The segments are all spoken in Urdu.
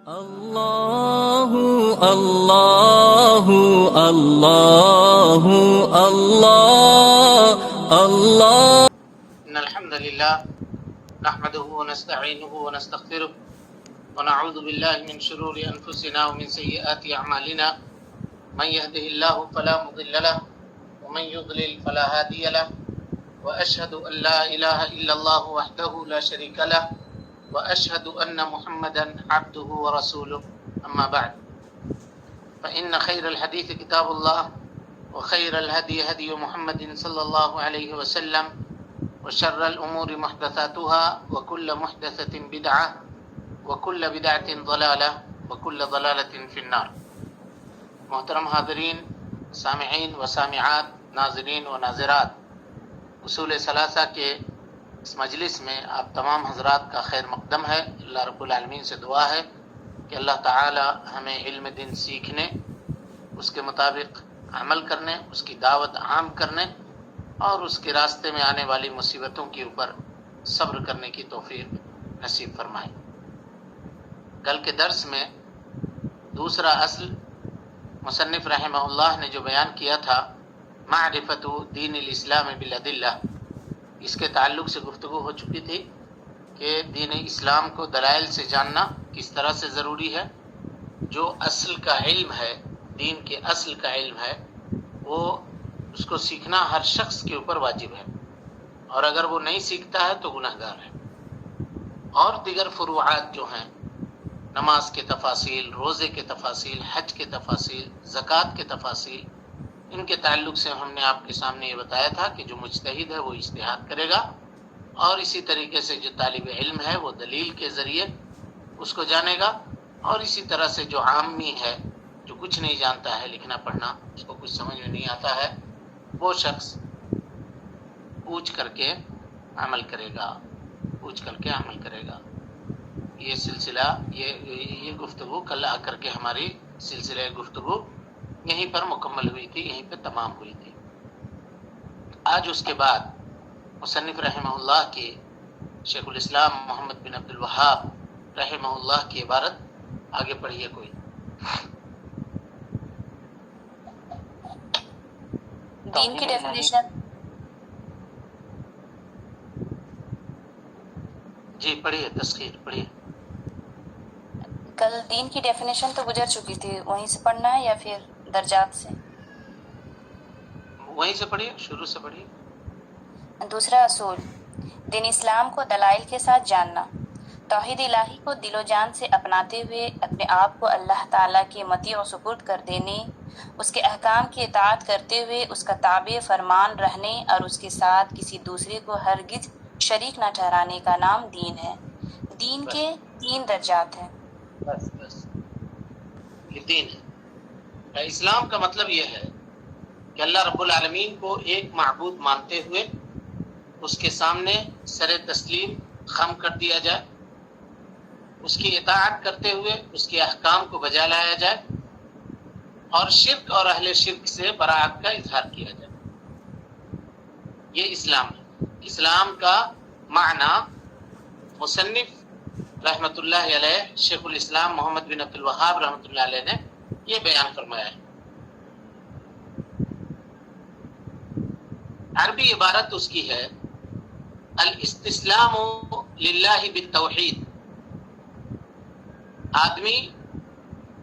اللہ اللہ اللہ اللہ اللہ ان الحمد لله نحمده ونستعينه ونستغفره ونعوذ بالله من شرور انفسنا ومن سيئات اعمالنا من يهده الله فلا مضل له ومن يضلل فلا هادي له واشهد ان لا اله الا الله وحده لا شريك له واشهد ان محمدا عبده ورسوله اما بعد فان خير الحديث كتاب الله وخير الهدي هدي محمد صلى الله عليه وسلم وشر الأمور محدثاتها وكل محدثة بدعة وكل بدعة ضلالة وكل ضلالة في النار۔ محترم حاضرین، سامعین و سامعات، ناظرین و ناظرات، اصول ثلاثہ کے اس مجلس میں آپ تمام حضرات کا خیر مقدم ہے۔ اللہ رب العالمین سے دعا ہے کہ اللہ تعالی ہمیں علم دین سیکھنے، اس کے مطابق عمل کرنے، اس کی دعوت عام کرنے اور اس کے راستے میں آنے والی مصیبتوں کے اوپر صبر کرنے کی توفیق نصیب فرمائے۔ کل کے درس میں دوسرا اصل مصنف رحمہ اللہ نے جو بیان کیا تھا، معرفت دین الاسلام بالادلہ، اس کے تعلق سے گفتگو ہو چکی تھی کہ دین اسلام کو دلائل سے جاننا کس طرح سے ضروری ہے۔ جو اصل کا علم ہے، دین کے اصل کا علم ہے، وہ اس کو سیکھنا ہر شخص کے اوپر واجب ہے، اور اگر وہ نہیں سیکھتا ہے تو گنہگار ہے۔ اور دیگر فروعات جو ہیں، نماز کے تفاصیل، روزے کے تفاصیل، حج کے تفاصیل، زکوٰۃ کے تفاصیل، ان کے تعلق سے ہم نے آپ کے سامنے یہ بتایا تھا کہ جو مجتہد ہے وہ اجتہاد کرے گا، اور اسی طریقے سے جو طالب علم ہے وہ دلیل کے ذریعے اس کو جانے گا، اور اسی طرح سے جو عامی ہے، جو کچھ نہیں جانتا ہے، لکھنا پڑھنا اس کو کچھ سمجھ میں نہیں آتا ہے، وہ شخص پوچھ کر کے عمل کرے گا، پوچھ کر کے عمل کرے گا۔ یہ سلسلہ، یہ گفتگو کل آ کر کے ہماری سلسلہ گفتگو یہیں پر مکمل ہوئی تھی، یہیں پہ تمام ہوئی تھی۔ آج اس کے بعد مصنف رحمہ اللہ کی، شیخ الاسلام محمد بن عبد الوہاب رحمہ اللہ کی عبارت آگے پڑھیے کوئی۔ دین کی ڈیفینیشن۔ جی پڑھیے، تسخیر پڑھیے۔ کل دین کی ڈیفینیشن تو گزر چکی تھی، وہیں سے پڑھنا ہے یا پھر درجات سے؟ وہیں سے پڑھیے، شروع سے پڑھیے۔ دوسرا اصول، دین اسلام کو دلائل کے ساتھ جاننا، توحید الہی کو دل و جان سے اپناتے ہوئے اپنے آپ کو اللہ تعالیٰ کے مطیع و سپرد کر دینے، اس کے احکام کی اطاعت کرتے ہوئے اس کا تابع فرمان رہنے اور اس کے ساتھ کسی دوسرے کو ہرگز شریک نہ ٹھہرانے کا نام دین ہے۔ دین کے 3 درجات ہیں۔ بس یہ دین ہے۔ اسلام کا مطلب یہ ہے کہ اللہ رب العالمین کو ایک معبود مانتے ہوئے اس کے سامنے سر تسلیم خم کر دیا جائے، اس کی اطاعت کرتے ہوئے اس کے احکام کو بجا لایا جائے، اور شرک اور اہل شرک سے براءت کا اظہار کیا جائے۔ یہ اسلام ہے۔ اسلام کا معنی مصنف رحمۃ اللہ علیہ، شیخ الاسلام محمد بن عبد الوہاب رحمۃ اللہ علیہ نے یہ بیان فرمایا ہے۔ عربی عبارت اس کی ہے الاستسلام للہ بالتوحید۔ آدمی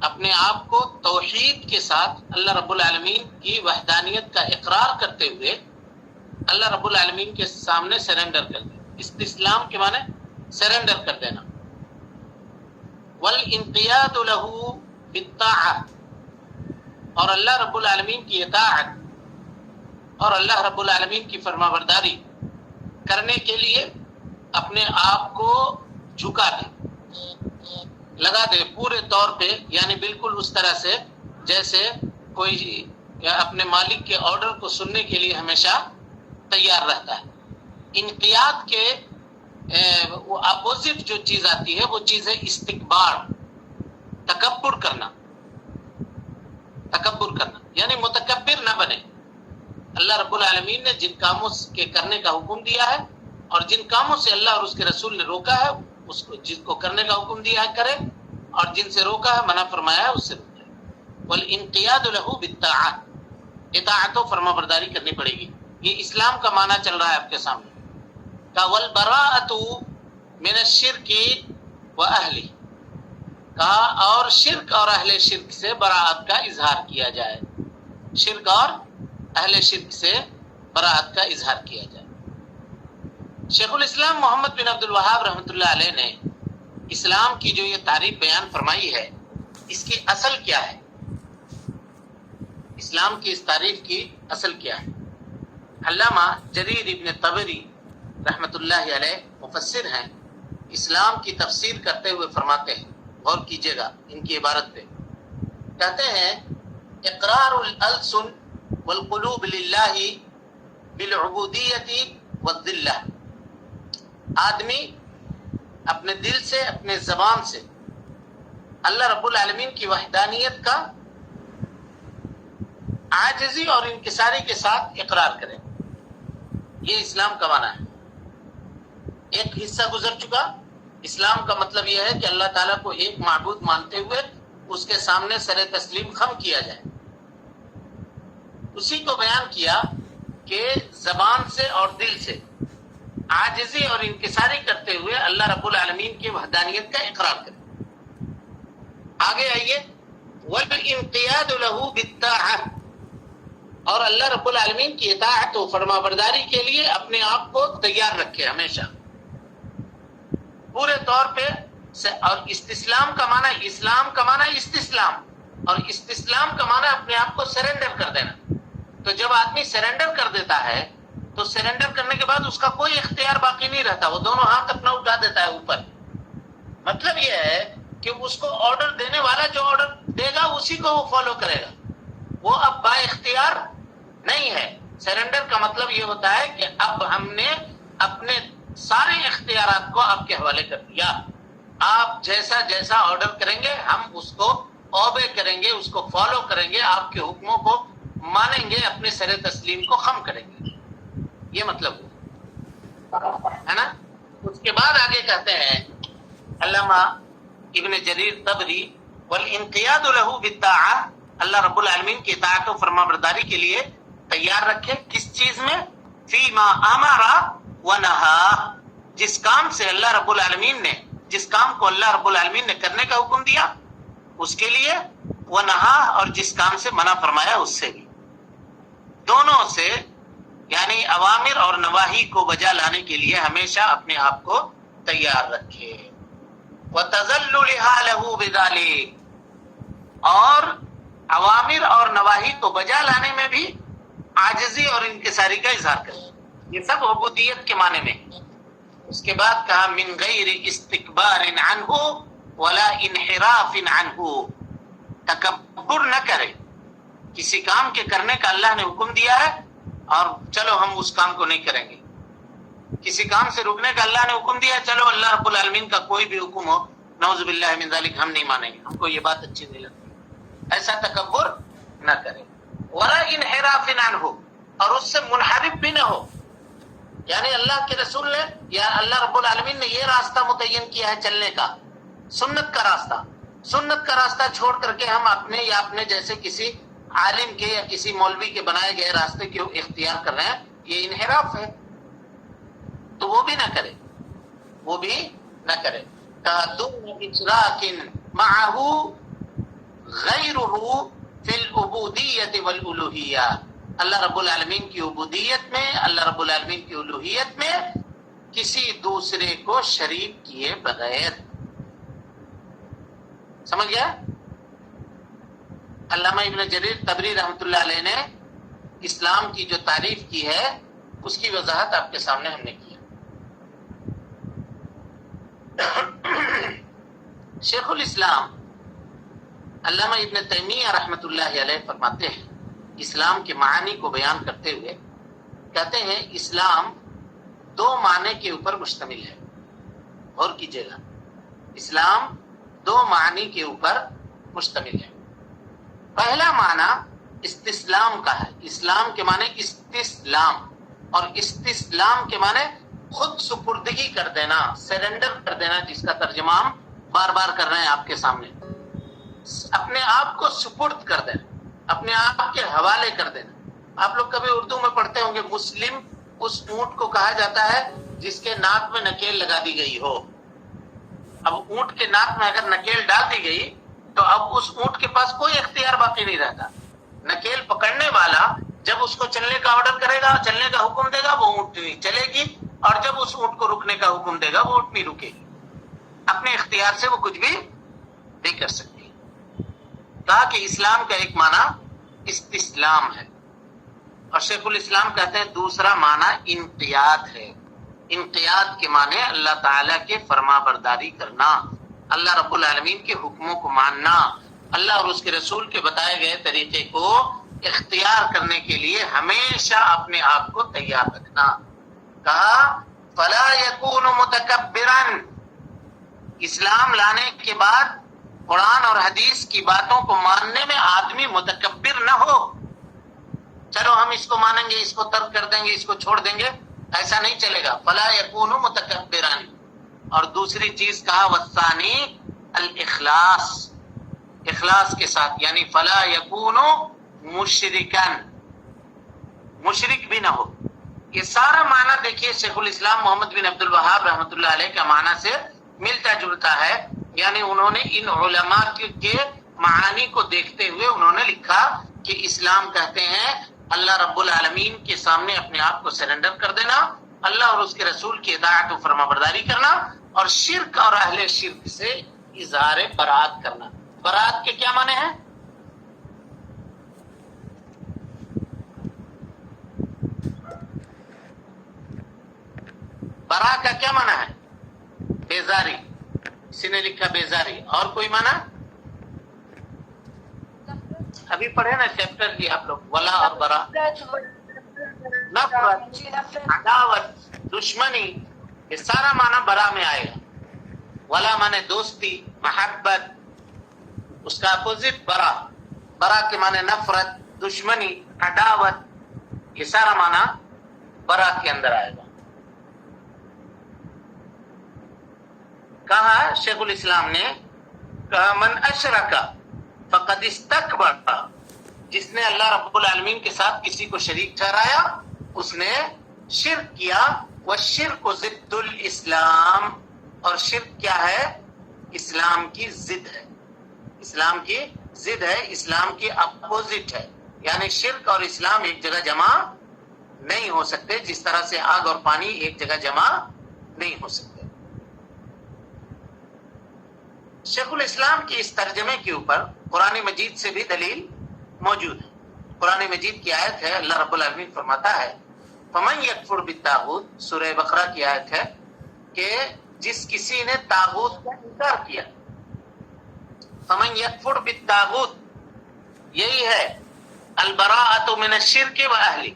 اپنے آپ کو توحید کے ساتھ اللہ رب العالمین کی وحدانیت کا اقرار کرتے ہوئے اللہ رب العالمین کے سامنے سرنڈر کر دے۔ استسلام کے معنی سرنڈر کر دینا۔ والانقیاد له بالطاعہ، اور اللہ رب العالمین کی اطاعت اور اللہ رب العالمین کی فرمانبرداری کرنے کے لیے اپنے آپ کو جھکا دے، لگا دے پورے طور پہ، یعنی بالکل اس طرح سے جیسے کوئی اپنے مالک کے آرڈر کو سننے کے لیے ہمیشہ تیار رہتا ہے۔ انقیاد کے اپوزٹ جو چیز آتی ہے وہ چیز ہے استکبار، تکبر کرنا۔ تکبر کرنا یعنی متکبر نہ بنے۔ اللہ رب العالمین نے جن کاموں کے کرنے کا حکم دیا ہے اور جن کاموں سے اللہ اور اس کے رسول نے روکا ہے، اس کو جن کو کرنے کا حکم دیا ہے کرے، اور جن سے روکا ہے منع فرمایا ہے اس سے روکا ہے۔ والانقیاد له بالطاعت، اطاعت و فرما برداری کرنی پڑے گی۔ یہ اسلام کا معنی چل رہا ہے آپ کے سامنے۔ کا والبراءۃ من الشرک واہلہ، کہا اور شرک اور اہل شرک سے براءت کا اظہار کیا جائے، شرک اور اہل شرک سے براءت کا اظہار کیا جائے۔ شیخ الاسلام محمد بن عبد الوہاب رحمۃ اللہ علیہ نے اسلام کی جو یہ تعریف بیان فرمائی ہے، اس کی اصل کیا ہے؟ اسلام کی اس تعریف کی اصل کیا ہے؟ علامہ جریر ابن طبری رحمۃ اللہ علیہ مفسر ہیں، اسلام کی تفسیر کرتے ہوئے فرماتے ہیں، غور کیجیے گا ان کی عبارت پہ، کہتے ہیں اقرار الالسن والقلوب للہ بالعبودیت والذلہ، آدمی اپنے دل سے اپنے زبان سے اللہ رب العالمین کی وحدانیت کا عاجزی اور انکساری کے ساتھ اقرار کرے، یہ اسلام کا معنی ہے۔ ایک حصہ گزر چکا، اسلام کا مطلب یہ ہے کہ اللہ تعالیٰ کو ایک معبود مانتے ہوئے اس کے سامنے سر تسلیم خم کیا جائے۔ اسی کو بیان کیا کہ زبان سے اور دل سے عاجزی اور انکساری کرتے ہوئے اللہ رب العالمین کی وحدانیت کا اقرار کرے۔ آگے آئیے، وَالْإِنْقِيَادُ لَهُ بِالطَّاعَةِ، اور اللہ رب العالمین کی اطاعت و فرما برداری کے لیے اپنے آپ کو تیار رکھے ہمیشہ پورے طور پہ۔ اور استسلام کا معنی، اسلام کا معنی استسلام، اور استسلام کا معنی اپنے آپ کو سرنڈر کر دینا۔ تو جب آدمی سرنڈر کر دیتا ہے تو سرنڈر کرنے کے بعد اس کا کوئی اختیار باقی نہیں رہتا، وہ دونوں ہاتھ اپنا اٹھا دیتا ہے اوپر۔ مطلب یہ ہے کہ اس کو آرڈر دینے والا جو آرڈر دے گا اسی کو وہ فالو کرے گا، وہ اب با اختیار نہیں ہے۔ سرنڈر کا مطلب یہ ہوتا ہے کہ اب ہم نے اپنے سارے اختیارات کو آپ کے حوالے کر دیا، آپ جیسا جیسا آرڈر کریں گے ہم اس کو اوبے کریں گے، اس کو فالو کریں گے، آپ کے حکموں کو مانیں گے، اپنے سر تسلیم کو خم کریں گے، یہ مطلب ہے نا۔ اس کے بعد آگے کہتے ہیں علامہ ابن جریر طبری، والانقیاد له بالطاعہ، اللہ رب العالمین کی اطاعت و فرما برداری کے لیے تیار رکھے، کس چیز میں؟ فیما امر ونہا، جس کام سے اللہ رب العالمین نے، جس کام کو اللہ رب العالمین نے کرنے کا حکم دیا اس کے لیے، ونہا، اور جس کام سے منع فرمایا اس سے بھی، دونوں سے، یعنی اوامر اور نواہی کو بجا لانے کے لیے ہمیشہ اپنے آپ کو تیار رکھے۔ وَتَذَلُّلِهَا لَهُ بِذَلِكَ، اور اوامر اور نواہی کو بجا لانے میں بھی عاجزی اور انکساری کا اظہار کرے، یہ سب عبودیت کے معنی میں۔ اس کے بعد کہا من غیر استکبار عنہ ولا انحراف عنہ، تکبر نہ کرے، کسی کام کے کرنے کا اللہ نے حکم دیا ہے اور چلو ہم اس کام کو نہیں کریں گے، کسی کام سے رکنے کا اللہ نے حکم دیا ہے، چلو اللہ رب العالمین کا کوئی بھی حکم ہو، نعوذ باللہ من ذالک، ہم نہیں مانیں گے، ہم کو یہ بات اچھی نہیں لگتی، ایسا تکبر نہ کرے۔ ولا انحراف عنہ، اور اس سے منحرف بھی نہ ہو، یعنی اللہ کے رسول نے یا اللہ رب العالمین نے یہ راستہ متعین کیا ہے چلنے کا، سنت کا راستہ، سنت کا راستہ چھوڑ کر کے ہم اپنے یا اپنے جیسے کسی عالم کے یا کسی مولوی کے بنائے گئے راستے کو اختیار کر رہے ہیں، یہ انحراف ہے، تو وہ بھی نہ کرے، وہ بھی نہ کرے۔ دون اشراک معہ غیرہ فی العبودیت والالوہیہ، اللہ رب العالمین کی عبودیت میں، اللہ رب العالمین کی الوہیت میں کسی دوسرے کو شریک کیے بغیر، سمجھ گیا؟ علامہ ابن جریر طبری رحمۃ اللہ علیہ نے اسلام کی جو تعریف کی ہے اس کی وضاحت آپ کے سامنے ہم نے کیا۔ شیخ الاسلام علامہ ابن تیمیہ رحمۃ اللہ علیہ فرماتے ہیں اسلام کے معانی کو بیان کرتے ہوئے، کہتے ہیں اسلام دو معنی کے اوپر مشتمل ہے، غور کیجیے گا، اسلام دو معنی کے اوپر مشتمل ہے۔ پہلا معنی استسلام کا ہے، اسلام کے معنی استسلام، اور استسلام کے معنی خود سپردگی کر دینا، سرنڈر کر دینا، جس کا ترجمہ ہم بار بار کر رہے ہیں آپ کے سامنے. اپنے آپ کو سپرد کر دینا, اپنے آپ کے حوالے کر دینا. آپ لوگ کبھی اردو میں پڑھتے ہوں گے مسلم اس اونٹ کو کہا جاتا ہے جس کے ناک میں نکیل لگا دی گئی ہو. اب اونٹ کے ناک میں اگر نکیل ڈال دی گئی تو اب اس اونٹ کے پاس کوئی اختیار باقی نہیں رہتا. نکیل پکڑنے والا جب اس کو چلنے کا آرڈر کرے گا, چلنے کا حکم دے گا, وہ اونٹنی چلے گی, اور جب اس اونٹ کو رکنے کا حکم دے گا وہ اونٹنی رکے گی. اپنے اختیار سے وہ کچھ بھی نہیں کر سکتی. کہا کہ اسلام کا ایک معنی استسلام ہے, اور شیخ الاسلام کہتے ہیں دوسرا معنی انقیاد ہے. انقیاد کے معنی اللہ تعالیٰ کے فرما برداری کرنا, اللہ رب العالمین کے حکموں کو ماننا, اللہ اور اس کے رسول کے بتائے گئے طریقے کو اختیار کرنے کے لیے ہمیشہ اپنے آپ کو تیار رکھنا. کہا فلا یکون متکبرا, اسلام لانے کے بعد قرآن اور حدیث کی باتوں کو ماننے میں آدمی متکبر نہ ہو. چلو ہم اس کو مانیں گے, اس کو ترک کر دیں گے, اس کو چھوڑ دیں گے, ایسا نہیں چلے گا. فلا یکون متکبرا. اور دوسری چیز کہا والثانی الاخلاص, اخلاص کے ساتھ, یعنی فلا یکون مشرکا, مشرک بھی نہ ہو. یہ سارا معنی دیکھیے شیخ الاسلام محمد بن عبد الوہاب رحمۃ اللہ علیہ کا معنی سے ملتا جلتا ہے. یعنی انہوں نے ان علماء کے معانی کو دیکھتے ہوئے انہوں نے لکھا کہ اسلام کہتے ہیں اللہ رب العالمین کے سامنے اپنے آپ کو سرنڈر کر دینا, اللہ اور اس کے رسول کی اطاعت و فرما برداری کرنا, اور شرک اور اہل شرک سے اظہار برات کرنا. برات کے کیا معنی ہیں؟ برا کا کیا معنی ہے؟ بیزاری. کسی نے لکھا بیزاری. اور کوئی معنی؟ ابھی پڑھے نا چیپٹر کی آپ لوگ, ولا اور برا. نفرت, عداوت, دشمنی, یہ سارا معنی برا میں آئے گا. ولا معنی دوستی, محبت, اس کا اپوزٹ برا. برا کے معنی نفرت, دشمنی, عداوت, یہ سارا معنی برا کے اندر آئے گا. کہا شیخ الاسلام نے, کہا من اشرک فقد استکبر, جس نے اللہ رب العالمین کے ساتھ کسی کو شریک ٹھہرایا اس نے شرک کیا. والشرک ضد الاسلام, اور شرک کیا ہے؟ اسلام کی ضد ہے. اسلام کی ضد ہے, اسلام کی اپوزٹ ہے. یعنی شرک اور اسلام ایک جگہ جمع نہیں ہو سکتے, جس طرح سے آگ اور پانی ایک جگہ جمع نہیں ہو سکتے. شیخ الاسلام کی اس ترجمے کے اوپر قرآن مجید سے بھی دلیل موجود ہے. قرآن مجید کی آیت ہے, اللہ رب العالمین فرماتا ہے فمن یکفر بالطاغوت, سورہ بقرہ کی آیت ہے کہ جس کسی نے طاغوت کا انکار کیا. فمن یکفر بالطاغوت, یہی ہے البراءۃ من الشرک و اہلہ,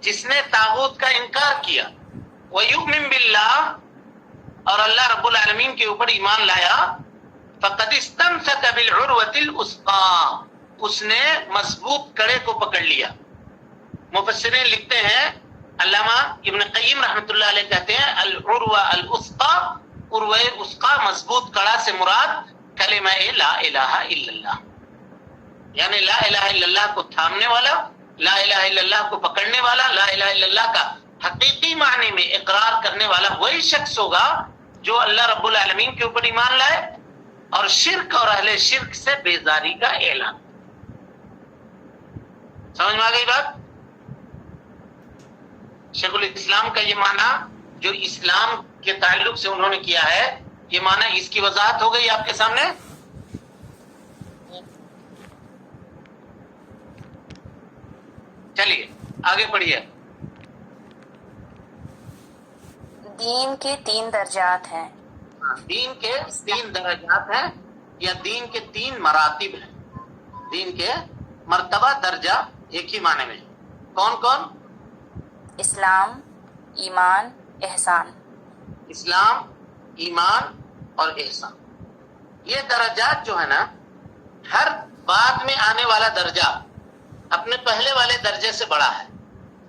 جس نے طاغوت کا انکار کیا. ویؤمن باللہ, اور اللہ رب العالمین کے اوپر ایمان لایا. فقد استمسک بالعروۃ الوثقی, اس نے مضبوط کڑے کو پکڑ لیا. مفسرین لکھتے ہیں, علامہ ابن قیم رحمۃ اللہ علیہ کہتے ہیں العروہ الوثقی, عروہ وثقی مضبوط کڑا سے مراد کلمہ لا الہ الا اللہ, یعنی لا الہ الا اللہ کو تھامنے والا, لا الہ الا اللہ کو پکڑنے والا, لا الہ الا اللہ کا حقیقی معنی میں اقرار کرنے والا وہی شخص ہوگا جو اللہ رب العالمین کے اوپر ایمان لائے اور شرک اور اہل شرک سے بیزاری کا اعلان. سمجھ میں آ گئی بات؟ شیخ الاسلام کا یہ معنی جو اسلام کے تعلق سے انہوں نے کیا ہے, یہ معنی اس کی وضاحت ہو گئی آپ کے سامنے. چلیے آگے پڑھیے. دین کے 3 درجات ہیں. دین کے 3 درجات ہیں, یا دین کے 3 مراتب ہیں. دین کے مرتبہ, درجہ ایک ہی معنی میں. کون کون؟ اسلام, ایمان, احسان. اسلام, ایمان اور احسان. یہ درجات جو ہے نا, ہر بعد میں آنے والا درجہ اپنے پہلے والے درجے سے بڑا ہے.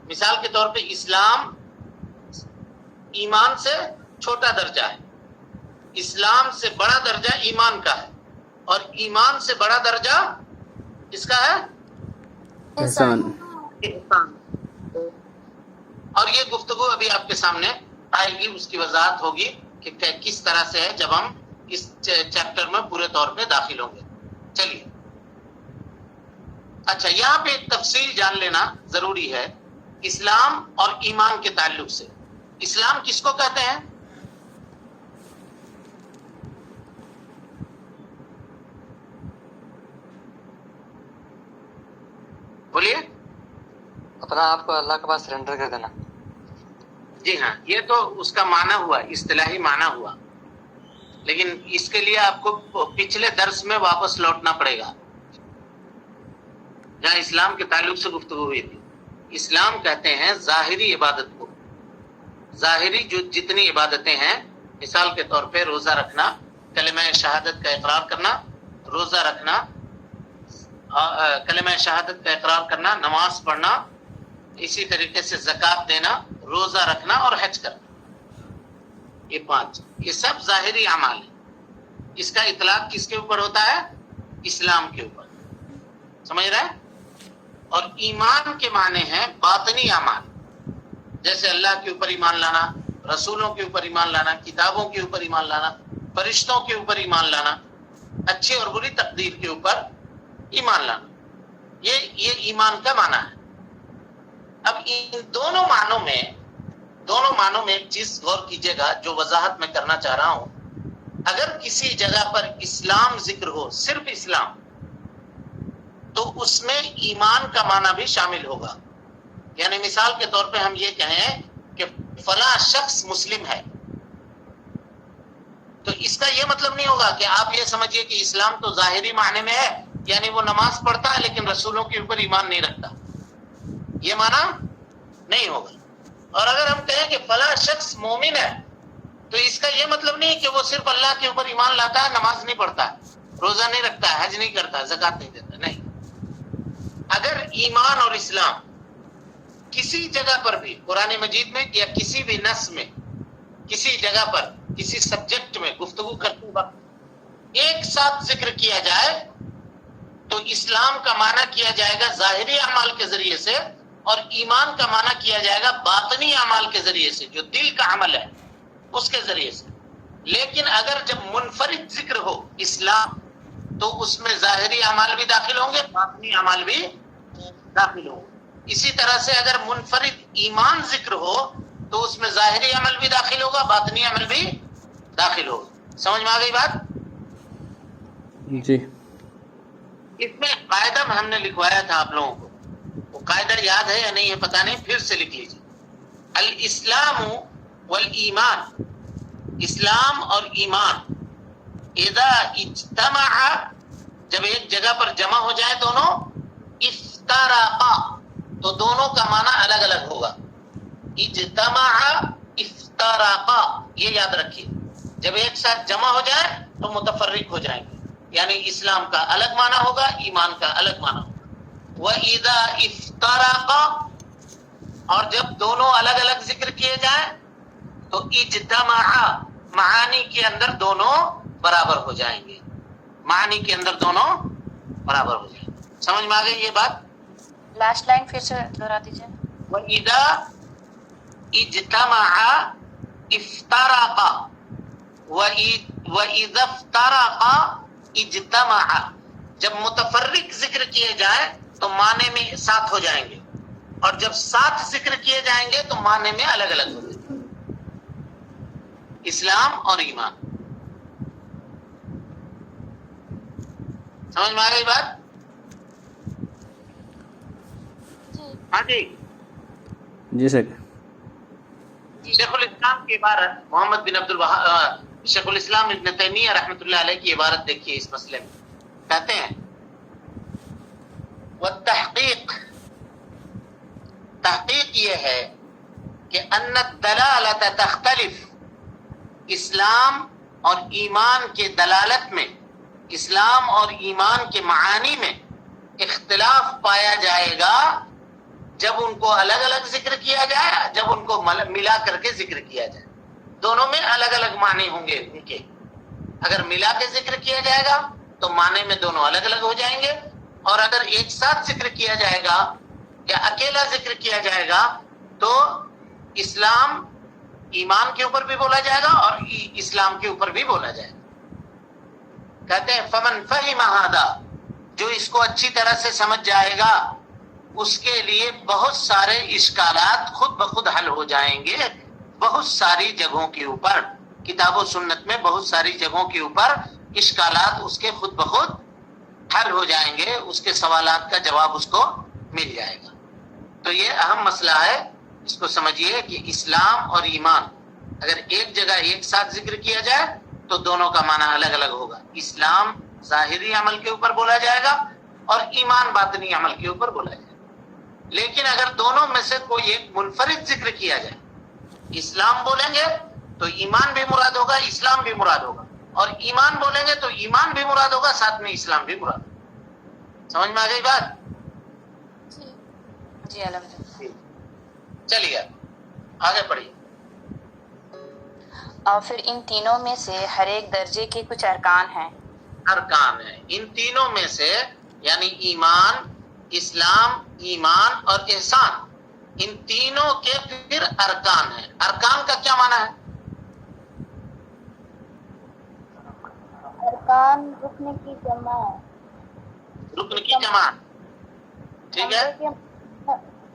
مثال کے طور پہ اسلام ایمان سے چھوٹا درجہ ہے, اسلام سے بڑا درجہ ایمان کا ہے، اور ایمان سے بڑا درجہ اس کا ہے احسان. احسان. اور یہ گفتگو ابھی آپ کے سامنے آئے گی، اس کی وضاحت ہوگی کہ کس طرح سے ہے جب ہم اس چیپٹر میں پورے طور پہ داخل ہوں گے. چلیے، اچھا یہاں پہ ایک تفصیل جان لینا ضروری ہے اسلام اور ایمان کے تعلق سے. اسلام کس کو کہتے ہیں؟ بولیے. اپنا آپ کو اللہ کے پاس سرنڈر کر دینا. جی ہاں، یہ تو اس کا معنی ہوا، اصطلاحی معنی ہوا، لیکن اس کے لیے آپ کو پچھلے درس میں واپس لوٹنا پڑے گا جہاں اسلام کے تعلق سے گفتگو ہوئی تھی. اسلام کہتے ہیں ظاہری عبادت کو. ظاہری جو جتنی عبادتیں ہیں، مثال کے طور پہ روزہ رکھنا، کلمہ شہادت کا اقرار کرنا، روزہ رکھنا، کلمہ شہادت کا اقرار کرنا، نماز پڑھنا، اسی طریقے سے زکوٰۃ دینا، روزہ رکھنا اور حج کرنا، یہ 5، یہ سب ظاہری اعمال ہیں. اس کا اطلاق کس کے اوپر ہوتا ہے؟ اسلام کے اوپر. سمجھ رہے ہیں؟ اور ایمان کے معنی ہیں باطنی اعمال، جیسے اللہ کے اوپر ایمان لانا، رسولوں کے اوپر ایمان لانا، کتابوں کے اوپر ایمان لانا، فرشتوں کے اوپر ایمان لانا، اچھی اور بری تقدیر کے اوپر ایمان لانا. یہ ایمان کا معنی ہے. اب ان دونوں معنوں میں ایک چیز غور کیجئے گا جو وضاحت میں کرنا چاہ رہا ہوں. اگر کسی جگہ پر اسلام ذکر ہو، صرف اسلام، تو اس میں ایمان کا معنی بھی شامل ہوگا. یعنی مثال کے طور پہ ہم یہ کہیں کہ فلاں شخص مسلم ہے، تو اس کا یہ مطلب نہیں ہوگا کہ آپ یہ سمجھیے کہ اسلام تو ظاہری معنی میں ہے، یعنی وہ نماز پڑھتا ہے لیکن رسولوں کے اوپر ایمان نہیں رکھتا، یہ معنی نہیں ہوگا. اور اگر ہم کہیں کہ فلاں شخص مومن ہے، تو اس کا یہ مطلب نہیں کہ وہ صرف اللہ کے اوپر ایمان لاتا ہے، نماز نہیں پڑھتا ہے، روزہ نہیں رکھتا ہے، حج نہیں کرتا ہے، زکوٰۃ نہیں دیتا. نہیں، اگر ایمان اور اسلام کسی جگہ پر بھی قرآن مجید میں یا کسی بھی نص میں کسی جگہ پر کسی سبجیکٹ میں گفتگو کرتے وقت ایک ساتھ ذکر کیا جائے تو اسلام کا معنی کیا جائے گا ظاہری اعمال کے ذریعے سے، اور ایمان کا معنی کیا جائے گا باطنی اعمال کے ذریعے سے، جو دل کا عمل ہے اس کے ذریعے سے. لیکن اگر جب منفرد ذکر ہو اسلام تو اس میں ظاہری اعمال بھی داخل ہوں گے، باطنی اعمال بھی داخل ہوں گے. اسی طرح سے اگر منفرد ایمان ذکر ہو تو اس میں ظاہری عمل بھی داخل ہوگا، باطنی عمل بھی داخل ہوگا. سمجھ میں آ گئی بات؟ جی. اس میں قاعدہ ہم نے لکھوایا تھا آپ لوگوں کو، وہ قاعدہ یاد ہے یا نہیں ہے پتہ نہیں، پھر سے لکھ لیجیے. الاسلام والایمان، اسلام اور ایمان، اذا اجتمع، جب ایک جگہ پر جمع ہو جائے دونوں، افترقا، تو دونوں کا معنی الگ الگ ہوگا. اجتمع افترقا، یہ یاد رکھیے، جب ایک ساتھ جمع ہو جائے تو متفرق ہو جائیں گے، یعنی اسلام کا الگ معنی ہوگا، ایمان کا الگ معنی ہوگا. وَإِذَا افترقا، اور جب دونوں الگ الگ ذکر کیے جائیں تو اجتمع، معانی کے اندر دونوں برابر ہو جائیں گے، معانی کے اندر دونوں برابر ہو جائیں گے. سمجھ میں آ گئی یہ بات؟ لاسٹ لائن پھر سے دہرا دیجیے. وَإِذَا اجتمع افترقا، وَإِذَا افترقا اجتمع، جب متفرق ذکر کیے جائیں تو معنی میں ساتھ ہو جائیں گے، اور جب ساتھ ذکر کیے جائیں گے تو معنی میں الگ الگ ہو جائیں گے. اسلام اور ایمان، سمجھ میں آ گئی بات؟ ہاں جی. جی سر. شیخ الاسلام کی عبارت، محمد بن عبد الوہاب، شیخ الاسلام ابن تیمیہ رحمۃ اللہ علیہ کی عبارت دیکھیے اس مسئلے میں. کہتے ہیں والتحقیق، تحقیق یہ ہے کہ ان الدلالۃ تختلف، اسلام اور ایمان کے دلالت میں، اسلام اور ایمان کے معانی میں اختلاف پایا جائے گا جب ان کو الگ الگ ذکر کیا جائے، جب ان کو ملا کر کے ذکر کیا جائے. دونوں میں الگ الگ معنی ہوں گے ان کے، اگر ملا کے ذکر کیا جائے گا تو معنی میں دونوں الگ الگ ہو جائیں گے، اور اگر ایک ساتھ ذکر کیا جائے گا یا اکیلا ذکر کیا جائے گا تو اسلام ایمان کے اوپر بھی بولا جائے گا اور اسلام کے اوپر بھی بولا جائے گا۔ کہتے ہیں فمن فہم ھذا، جو اس کو اچھی طرح سے سمجھ جائے گا اس کے لیے بہت سارے اشکالات خود بخود حل ہو جائیں گے۔ بہت ساری جگہوں کے اوپر، کتاب و سنت میں بہت ساری جگہوں کے اوپر اشکالات اس کے خود بخود حل ہو جائیں گے، اس کے سوالات کا جواب اس کو مل جائے گا۔ تو یہ اہم مسئلہ ہے، اس کو سمجھیے کہ اسلام اور ایمان اگر ایک جگہ ایک ساتھ ذکر کیا جائے تو دونوں کا معنی الگ الگ ہوگا۔ اسلام ظاہری عمل کے اوپر بولا جائے گا اور ایمان باطنی عمل کے اوپر بولا جائے گا۔ لیکن اگر دونوں میں سے کوئی ایک منفرد ذکر کیا جائے، اسلام بولیں گے تو ایمان بھی مراد ہوگا، اسلام بھی مراد ہوگا، اور ایمان بولیں گے تو ایمان بھی مراد ہوگا، ساتھ میں اسلام بھی مراد ہوگا۔ سمجھ میں آ گئی بات؟ جی الحمدللہ۔ چلیے آگے پڑھیے۔ اور پھر ان تینوں میں سے ہر ایک درجے کے کچھ ارکان ہیں۔ ارکان ہیں، ان تینوں میں سے یعنی ایمان، اسلام، ایمان اور احسان، ان تینوں کے پھر ارکان ہیں۔ ارکان کا کیا معنی ہے؟ ارکان رکن کی جمع ہے۔ رکن کی جمع، ٹھیک ہے،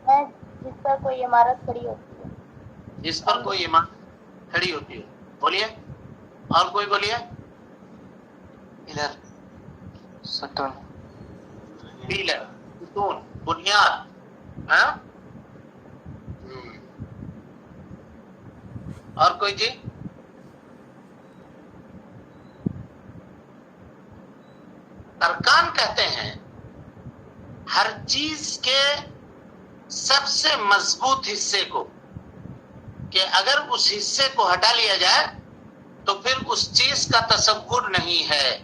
ہے جس پر کوئی عمارت کھڑی ہوتی ہے۔ جس پر کوئی عمارت کھڑی ہوتی ہے۔ بولیے، اور کوئی بولیے۔ پلر، ستون، پیلر، ستون، بنیاد، ہاں؟ اور کوئی جی؟ ارکان کہتے ہیں ہر چیز کے سب سے مضبوط حصے کو، کہ اگر اس حصے کو ہٹا لیا جائے تو پھر اس چیز کا تصور نہیں ہے۔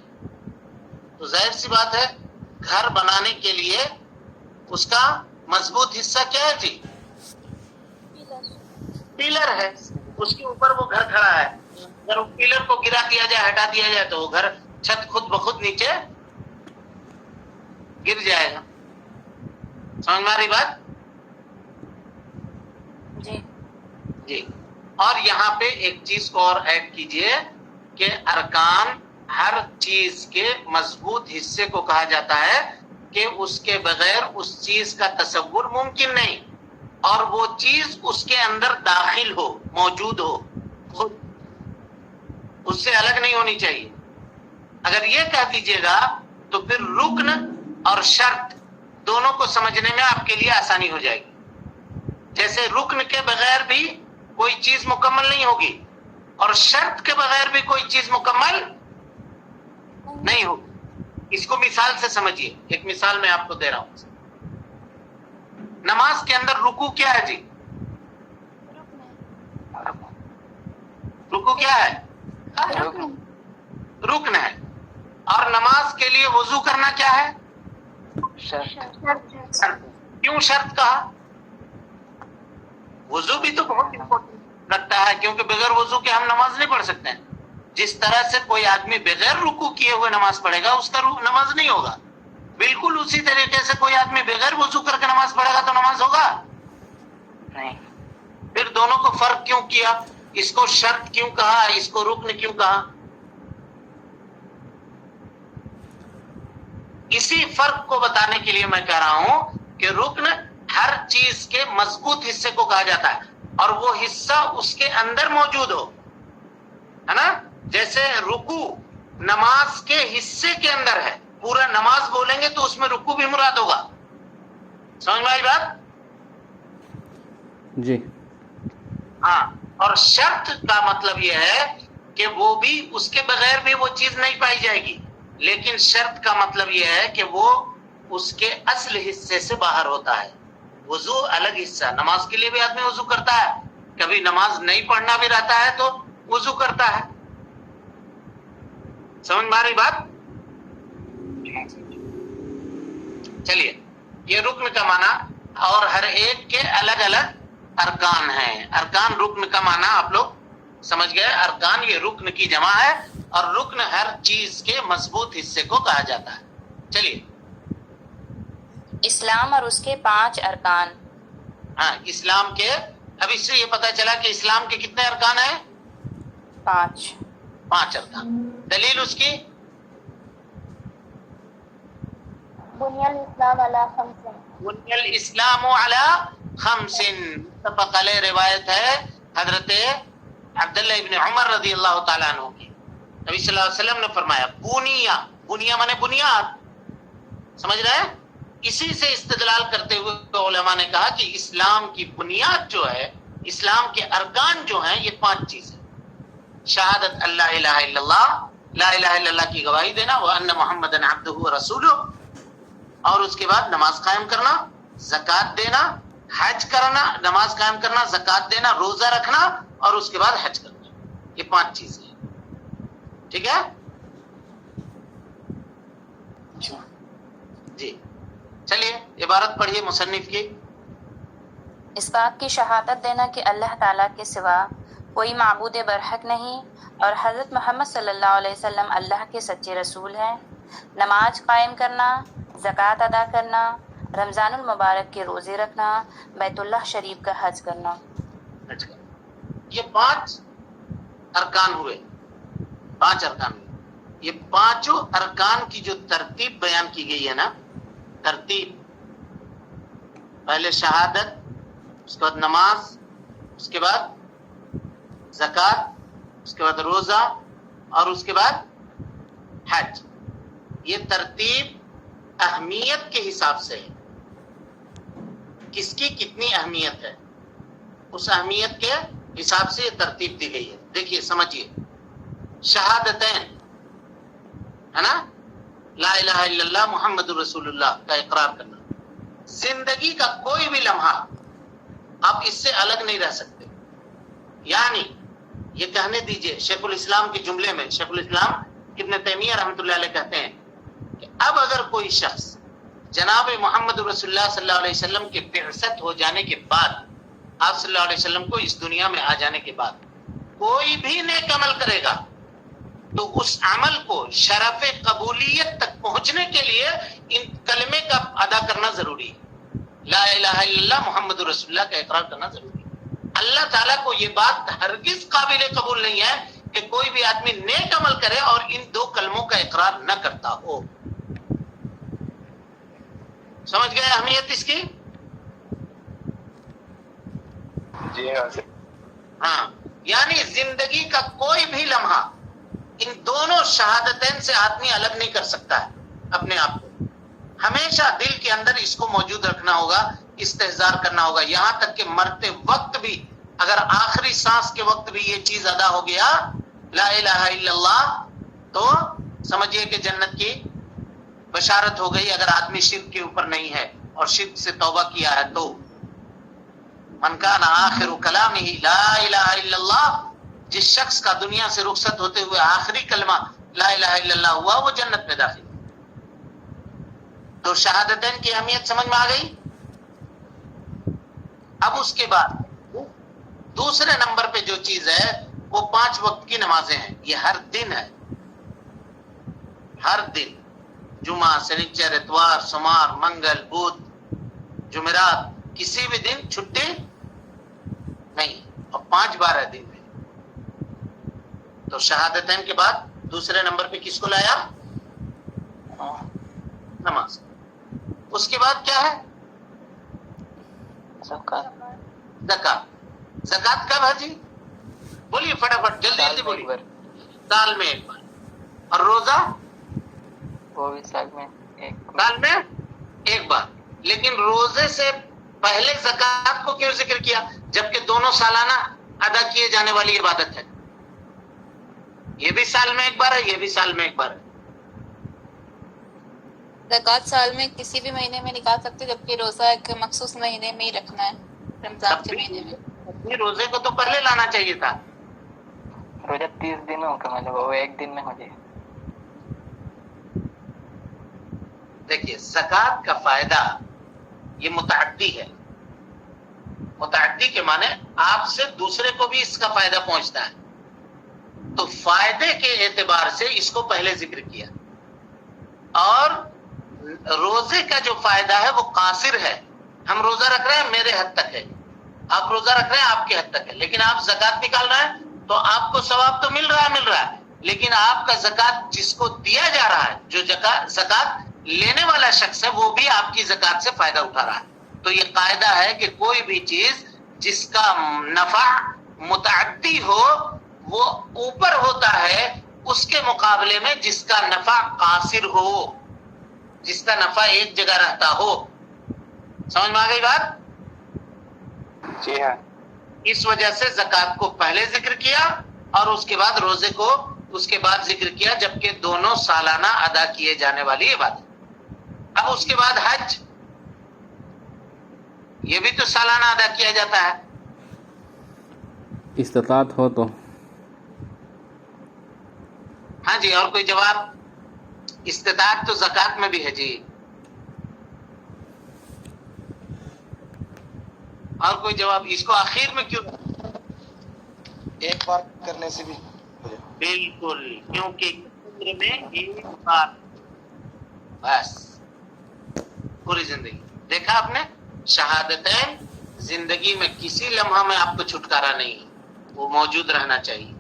تو ظاہر سی بات ہے گھر بنانے کے لیے اس کا مضبوط حصہ کیا ہے جی؟ پیلر ہے، اس کے اوپر وہ گھر کھڑا ہے۔ اگر وہ پیلر کو گرا دیا جائے، ہٹا دیا جائے تو وہ گھر، چھت خود بخود نیچے گر جائے گا۔ سمجھ میں آ رہی بات؟ جی جی۔ اور یہاں پہ ایک چیز کو اور ایڈ کیجئے کہ ارکان ہر چیز کے مضبوط حصے کو کہا جاتا ہے کہ اس کے بغیر اس چیز کا تصور ممکن نہیں، اور وہ چیز اس کے اندر داخل ہو، موجود ہو، خود اس سے الگ نہیں ہونی چاہیے۔ اگر یہ کہہ دیجیے گا تو پھر رکن اور شرط دونوں کو سمجھنے میں آپ کے لیے آسانی ہو جائے گی۔ جیسے رکن کے بغیر بھی کوئی چیز مکمل نہیں ہوگی، اور شرط کے بغیر بھی کوئی چیز مکمل نہیں ہوگی۔ اس کو مثال سے سمجھیے، ایک مثال میں آپ کو دے رہا ہوں۔ نماز کے اندر رکوع کیا ہے جی؟ رکوع کیا ہے؟ رکن ہے۔ اور نماز کے لیے وضو کرنا کیا ہے؟ شرط۔ کیوں شرط کہا؟ وضو بھی تو بہت امپورٹنٹ لگتا ہے، کیونکہ بغیر وضو کے ہم نماز نہیں پڑھ سکتے ہیں۔ جس طرح سے کوئی آدمی بغیر رکوع کیے ہوئے نماز پڑھے گا اس کا نماز نہیں ہوگا، بالکل اسی طریقے سے کوئی آدمی بغیر وضو کر کے نماز پڑھے گا تو نماز ہوگا نہیں۔ پھر دونوں کو فرق کیوں کیا؟ اس کو شرط کیوں کہا، اس کو رکن کیوں کہا؟ اسی فرق کو بتانے کے لیے میں کہہ رہا ہوں کہ رکن ہر چیز کے مضبوط حصے کو کہا جاتا ہے، اور وہ حصہ اس کے اندر موجود ہو، ہے نا؟ جیسے رکوع نماز کے حصے کے اندر ہے، پورا نماز بولیں گے تو اس میں رکوع بھی مراد ہوگا۔ سمجھ میں آئی بات؟ جی ہاں۔ اور شرط کا مطلب یہ ہے کہ وہ بھی، اس کے بغیر بھی وہ چیز نہیں پائی جائے گی، لیکن شرط کا مطلب یہ ہے کہ وہ اس کے اصل حصے سے باہر ہوتا ہے۔ وضو الگ حصہ، نماز کے لیے بھی آدمی وضو کرتا ہے، کبھی نماز نہیں پڑھنا بھی رہتا ہے تو وضو کرتا ہے۔ سمجھ میں آ رہی بات؟ چلیے، یہ رکن کا معنی، اور ہر ایک کے الگ الگ ارکان ہیں۔ ارکان رکن کا معنی آپ لوگ سمجھ گئے۔ ارکان یہ رکن کی جمع ہے، اور رکن ہر چیز کے مضبوط حصے کو کہا جاتا ہے. چلیے. اسلام اور اس کے 5 ارکان. ہاں اسلام کے، اب اس سے یہ پتا چلا کہ اسلام کے کتنے ارکان ہیں؟ 5. 5 ارکان. دلیل اس کی بني الإسلام على 5. بني الاسلام علی 5 متفق علیہ روایت ہے حضرت عبداللہ ابن عمر رضی اللہ تعالیٰ عنہ کی. نبی صلی اللہ علیہ وسلم نے فرمایا بنیا مانے بنیاد، سمجھ رہے ہیں؟ اسی سے استدلال کرتے ہوئے علماء نے کہا کہ اسلام کی بنیاد جو ہے، اسلام کے ارکان جو ہیں، یہ 5 چیزیں: شہادت اللہ الہ الا اللہ، لا الہ الا اللہ کی گواہی دینا، وان محمد عبدہ ورسولہ، اور اس کے بعد نماز قائم کرنا، زکوٰۃ دینا، حج کرنا، نماز قائم کرنا، زکوٰۃ دینا، روزہ رکھنا، اور اس کے بعد حج کرنا. یہ 5 چیزیں ہیں. ٹھیک ہے جی. چلیے عبارت پڑھیے مصنف کی. اس بات کی شہادت دینا کہ اللہ تعالیٰ کے سوا کوئی معبود برحق نہیں اور حضرت محمد صلی اللہ علیہ وسلم اللہ کے سچے رسول ہیں. نماز قائم کرنا، زکوٰۃ ادا کرنا، رمضان المبارک کے روزے رکھنا، بیت اللہ شریف کا حج کرنا. یہ 5 ارکان ہوئے. 5 ارکان ہوئے. یہ 5 ارکان کی جو ترتیب بیان کی گئی ہے نا، ترتیب، پہلے شہادت، اس کے بعد نماز، اس کے بعد زکوٰۃ، اس کے بعد روزہ، اور اس کے بعد حج. یہ ترتیب اہمیت کے حساب سے ہے. کس کی کتنی اہمیت ہے، اس اہمیت کے حساب سے یہ ترتیب دی گئی ہے. دیکھیے سمجھیے، شہادتین ہے نا، لا الہ الا اللہ محمد رسول اللہ کا اقرار کرنا. زندگی کا کوئی بھی لمحہ آپ اس سے الگ نہیں رہ سکتے. یعنی یہ کہنے دیجئے، شیخ الاسلام کے جملے میں شیخ الاسلام ابن تیمیہ رحمۃ اللہ علیہ کہتے ہیں کہ اب اگر کوئی شخص جناب محمد رسول اللہ صلی اللہ علیہ وسلم کے بعثت ہو جانے کے بعد، آپ صلی اللہ علیہ وسلم کو اس دنیا میں آ جانے کے بعد کوئی بھی نیک عمل کرے گا تو اس عمل کو شرف قبولیت تک پہنچنے کے لیے ان کلمے کا ادا کرنا ضروری ہے. لا الہ الا اللہ محمد رسول اللہ کا اقرار کرنا ضروری ہے. اللہ تعالیٰ کو یہ بات ہرگز قابل قبول نہیں ہے کہ کوئی بھی آدمی نیک عمل کرے اور ان 2 کلموں کا اقرار نہ کرتا ہو. سمجھ گئے اہمیت اس کی؟ جی ہاں، یعنی زندگی کا کوئی بھی لمحہ ان دونوں شہادتین سے آدمی الگ نہیں کر سکتا ہے اپنے آپ کو. ہمیشہ دل کے اندر اس کو موجود رکھنا ہوگا، استحضار کرنا ہوگا، یہاں تک کہ مرتے وقت بھی، اگر آخری سانس کے وقت بھی یہ چیز ادا ہو گیا لا الہ الا اللہ، تو سمجھیے کہ جنت کی بشارت ہو گئی. اگر آدمی شرک کے اوپر نہیں ہے اور شرک سے توبہ کیا ہے تو من کان آخر کلامہ لا الہ الا اللہ، جس شخص کا دنیا سے رخصت ہوتے ہوئے آخری کلمہ لا الہ الا اللہ ہوا، وہ جنت میں داخل. تو شہادتین کی اہمیت سمجھ میں آ گئی. اب اس کے بعد دوسرے نمبر پہ جو چیز ہے وہ 5 وقت کی نمازیں ہیں. یہ ہر دن ہے، ہر دن، جمعہ، سنیچر، اتوار، سوموار، منگل، بدھ، جمعرات، کسی بھی دن چھٹی نہیں، اور 5 بار ہے دن میں. تو شہادتین کے بعد دوسرے نمبر پہ کس کو لایا؟ نماز. اس کے بعد کیا ہے؟ زکوٰۃ. زکوٰۃ کب ہے جی؟ بولیے فٹافٹ، جلدی جلدی بولیے. سال میں 1 بار. اور روزہ؟ وہ بھی سال میں 1 بار. لیکن روزے سے پہلے زکوٰۃ کو کیوں ذکر کیا جبکہ دونوں سالانہ ادا کیے جانے والی عبادت ہے؟ یہ بھی سال میں 1 بار ہے، یہ بھی سال میں 1 بار ہے. زکوٰۃ سال میں کسی بھی مہینے میں نکال سکتے، جبکہ روزہ ایک مخصوص مہینے میں ہی رکھنا ہے، رمضان کے مہینے میں. روزے کو تو پہلے لانا چاہیے تھا. روزہ 30 دنوں کا مطلب وہ 1 دن میں ہو جائے. دیکھیے زکوٰۃ کا فائدہ یہ متعدی ہے. متعدی کے معنی آپ سے دوسرے کو بھی اس کا فائدہ پہنچتا ہے. تو فائدے کے اعتبار سے اس کو پہلے ذکر کیا. اور روزے کا جو فائدہ ہے وہ قاصر ہے. ہم روزہ رکھ رہے ہیں میرے حد تک ہے, آپ روزہ رکھ رہے ہیں آپ کے حد تک ہے, لیکن آپ زکوٰۃ نکال رہے ہیں تو آپ کو ثواب تو مل رہا ہے, لیکن آپ کا زکوٰۃ جس کو دیا جا رہا ہے, جو زکوٰۃ لینے والا شخص ہے, وہ بھی آپ کی زکوٰۃ سے فائدہ اٹھا رہا ہے. تو یہ قاعدہ ہے کہ کوئی بھی چیز جس کا نفع متعدی ہو وہ اوپر ہوتا ہے اس کے مقابلے میں جس کا نفع قاصر ہو, جس کا نفع ایک جگہ رہتا ہو. سمجھ میں آ گئی بات؟ جی ہاں. اس وجہ سے زکوٰۃ کو پہلے ذکر کیا اور اس کے بعد روزے کو اس کے بعد ذکر کیا, جبکہ دونوں سالانہ ادا کیے جانے والی عبادت. اب اس کے بعد حج, یہ بھی تو سالانہ ادا کیا جاتا ہے. استطاعت ہو تو. ہاں جی, اور کوئی جواب؟ استطاعت تو زکوٰۃ میں بھی ہے جی. اور کوئی جواب؟ اس کو آخر میں کیوں؟ ایک بار کرنے سے بھی بالکل, کیونکہ عمر میں ایک بار بس پوری زندگی. دیکھا آپ نے, شہادتین زندگی میں کسی لمحہ میں آپ کو چھٹکارا نہیں, وہ موجود رہنا چاہیے.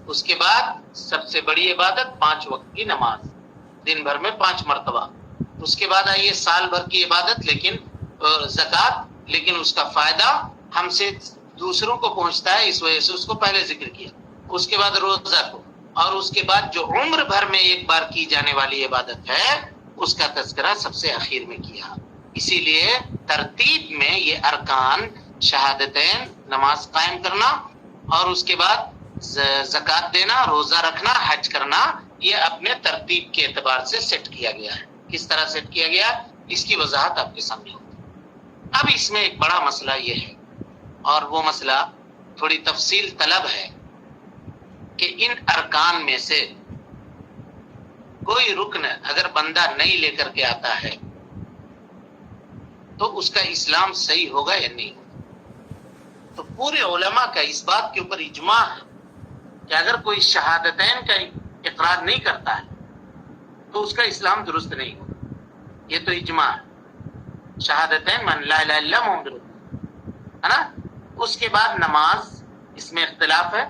اس کے بعد سب سے بڑی عبادت 5 وقت کی نماز, دن بھر میں 5 مرتبہ. اس کے بعد آئیے سال بھر کی عبادت لیکن زکوٰۃ, لیکن اس کا فائدہ ہم سے دوسروں کو پہنچتا ہے, اس وجہ سے اس کو پہلے ذکر کیا. اس کے بعد روزہ کو, اور اس کے بعد جو عمر بھر میں ایک بار کی جانے والی عبادت ہے اس کا تذکرہ سب سے اخیر میں کیا. اسی لیے ترتیب میں یہ ارکان شہادتین, نماز قائم کرنا, اور اس کے بعد زکوٰۃ دینا, روزہ رکھنا, حج کرنا, یہ اپنے ترتیب کے اعتبار سے سیٹ کیا گیا ہے. کس طرح سیٹ کیا گیا اس کی وضاحت آپ کے سامنے ہوگی. اب اس میں ایک بڑا مسئلہ یہ ہے, اور وہ مسئلہ تھوڑی تفصیل طلب ہے, کہ ان ارکان میں سے کوئی رکن اگر بندہ نہیں لے کر کے آتا ہے تو اس کا اسلام صحیح ہوگا یا نہیں ہوگا. تو پورے علماء کا اس بات کے اوپر اجماع ہے کہ اگر کوئی شہادتین کا اقرار نہیں کرتا ہے تو اس کا اسلام درست نہیں ہوگا. یہ تو اجماع ہے. شہادتین من لا الہ الا اللہ محمد رسول اللہ, ہے نا. اس کے بعد نماز, اس میں اختلاف ہے.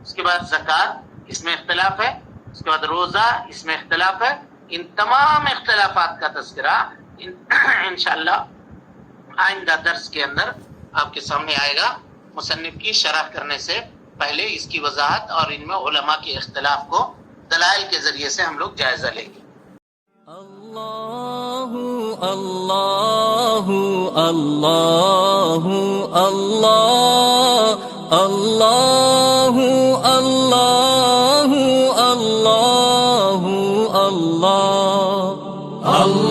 اس کے بعد زکوٰۃ, اس میں اختلاف ہے. اس کے بعد روزہ, اس میں اختلاف ہے. ان تمام اختلافات کا تذکرہ انشاءاللہ آئندہ درس کے اندر آپ کے سامنے آئے گا. مصنف کی شرح کرنے سے پہلے اس کی وضاحت اور ان میں علماء کے اختلاف کو دلائل کے ذریعے سے ہم لوگ جائزہ لیں گے. اللہ اللہ اللہ اللہ اللہ اللہ اللہ اللہ اللہ